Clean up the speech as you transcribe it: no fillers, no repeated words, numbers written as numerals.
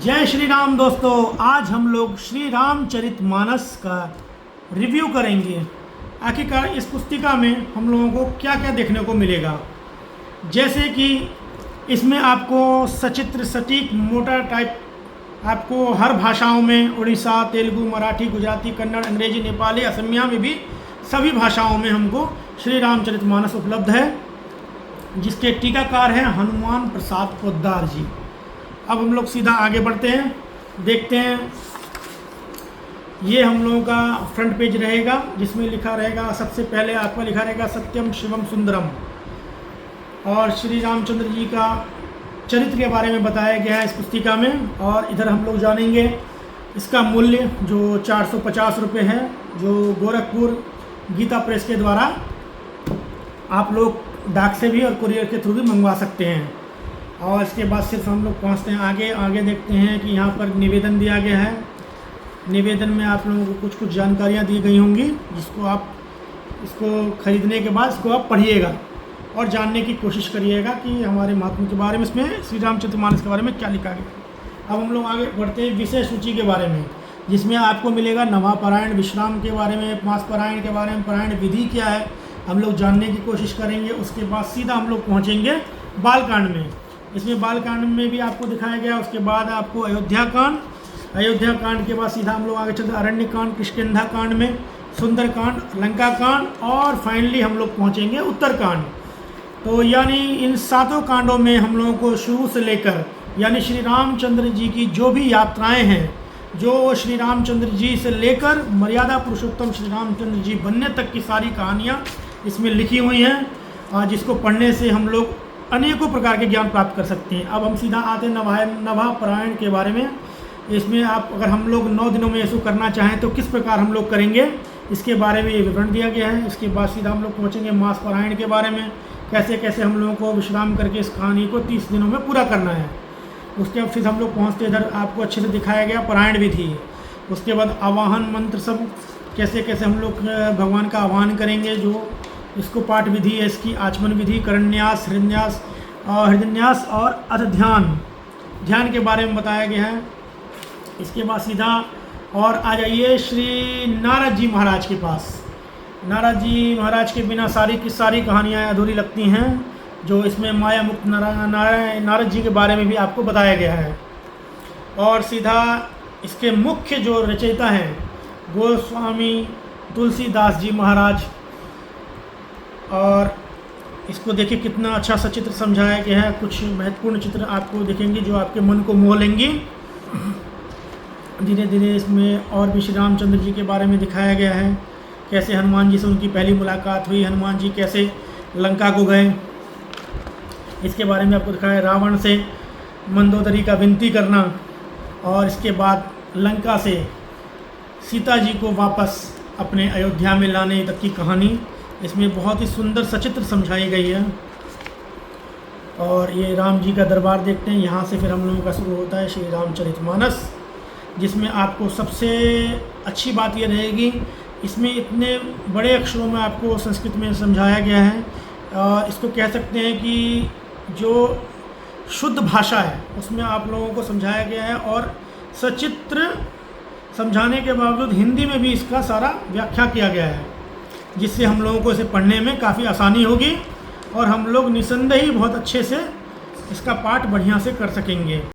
जय श्री राम दोस्तों, आज हम लोग श्री रामचरितमानस का रिव्यू करेंगे। आखिरकार इस पुस्तिका में हम लोगों को क्या क्या देखने को मिलेगा। जैसे कि इसमें आपको सचित्र सटीक मोटा टाइप आपको हर भाषाओं में उड़ीसा, तेलुगु, मराठी, गुजराती, कन्नड़, अंग्रेजी, नेपाली, असमिया में भी सभी भाषाओं में हमको श्री रामचरितमानस उपलब्ध है, जिसके टीकाकार हैं हनुमान प्रसाद पोद्दार जी। अब हम लोग सीधा आगे बढ़ते हैं, देखते हैं। ये हम लोगों का फ्रंट पेज रहेगा, जिसमें लिखा रहेगा, सबसे पहले आपका लिखा रहेगा सत्यम शिवम सुंदरम, और श्री रामचंद्र जी का चरित्र के बारे में बताया गया है इस पुस्तिका में। और इधर हम लोग जानेंगे इसका मूल्य जो 450 रुपये है, जो गोरखपुर गीता प्रेस के द्वारा आप लोग डाक से भी और कुरियर के थ्रू भी मंगवा सकते हैं। और इसके बाद सिर्फ हम लोग पहुंचते हैं आगे देखते हैं कि यहाँ पर निवेदन दिया गया है। निवेदन में आप लोगों को कुछ जानकारियाँ दी गई होंगी, जिसको आप इसको खरीदने के बाद इसको आप पढ़िएगा और जानने की कोशिश करिएगा कि हमारे महात्मा के बारे में, इसमें श्री रामचरितमानस के बारे में क्या लिखा गया। अब हम लोग आगे बढ़ते हैं विषय सूची के बारे में, जिसमें आपको मिलेगा नवापारायण विश्राम के बारे में, मास पारायण के बारे में, पारायण विधि क्या है, हम लोग जानने की कोशिश करेंगे। उसके बाद सीधा हम लोग पहुँचेंगे बालकांड में। इसमें बालकांड में भी आपको दिखाया गया। उसके बाद आपको अयोध्या कांड के बाद सीधा हम लोग आगे चलते अरण्य कांड, किष्किंधा कांड में, सुंदर कांड, लंका कांड, और फाइनली हम लोग पहुँचेंगे उत्तरकांड। तो यानी इन सातों कांडों में हम लोगों को शुरू से लेकर यानी श्री रामचंद्र जी की जो भी यात्राएं हैं, जो श्री रामचंद्र जी से लेकर मर्यादा पुरुषोत्तम श्री रामचंद्र जी बनने तक की सारी कहानियाँ इसमें लिखी हुई हैं, जिसको पढ़ने से हम लोग अनेकों प्रकार के ज्ञान प्राप्त कर सकते हैं। अब हम सीधा आते हैं नवापारायण के बारे में। इसमें आप अगर हम लोग 9 दिनों में इसको करना चाहें तो किस प्रकार हम लोग करेंगे, इसके बारे में ये विवरण दिया गया है। इसके बाद सीधा हम लोग पहुँचेंगे मास पारायण के बारे में, कैसे कैसे हम लोगों को विश्राम करके इस कहानी को 30 दिनों में पूरा करना है। उसके बाद फिर हम लोग पहुँचते इधर आपको अच्छे से दिखाया गया पारायण विधि। उसके बाद आवाहन मंत्र, सब कैसे कैसे हम लोग भगवान का आह्वान करेंगे, जो इसको पाठ विधि है, इसकी आचमन विधि, करन्यास, हृदयन्यास और ध्यान के बारे में बताया गया है। इसके बाद सीधा और आ जाइए श्री नारद जी महाराज के पास। नारद जी महाराज के बिना सारी की सारी कहानियाँ अधूरी लगती हैं, जो इसमें माया मुक्त नारद जी के बारे में भी आपको बताया गया है। और सीधा इसके मुख्य जो रचयिता हैं गोस्वामी तुलसीदास जी महाराज, और इसको देखिए कितना अच्छा सा चित्र समझाया गया है। कुछ महत्वपूर्ण चित्र आपको दिखेंगे जो आपके मन को मोह लेंगी। धीरे धीरे इसमें और भी श्री रामचंद्र जी के बारे में दिखाया गया है, कैसे हनुमान जी से उनकी पहली मुलाकात हुई, हनुमान जी कैसे लंका को गए, इसके बारे में आपको दिखाया। रावण से मंदोदरी का विनती करना, और इसके बाद लंका से सीता जी को वापस अपने अयोध्या में लाने तक की कहानी इसमें बहुत ही सुंदर सचित्र समझाई गई है। और ये राम जी का दरबार देखते हैं। यहाँ से फिर हम लोगों का शुरू होता है श्री रामचरितमानस, जिसमें आपको सबसे अच्छी बात ये रहेगी, इसमें इतने बड़े अक्षरों में आपको संस्कृत में समझाया गया है। इसको कह सकते हैं कि जो शुद्ध भाषा है उसमें आप लोगों को समझाया गया है, और सचित्र समझाने के बावजूद हिंदी में भी इसका सारा व्याख्या किया गया है, जिससे हम लोगों को इसे पढ़ने में काफ़ी आसानी होगी और हम लोग निसंदेह ही बहुत अच्छे से इसका पाठ बढ़िया से कर सकेंगे।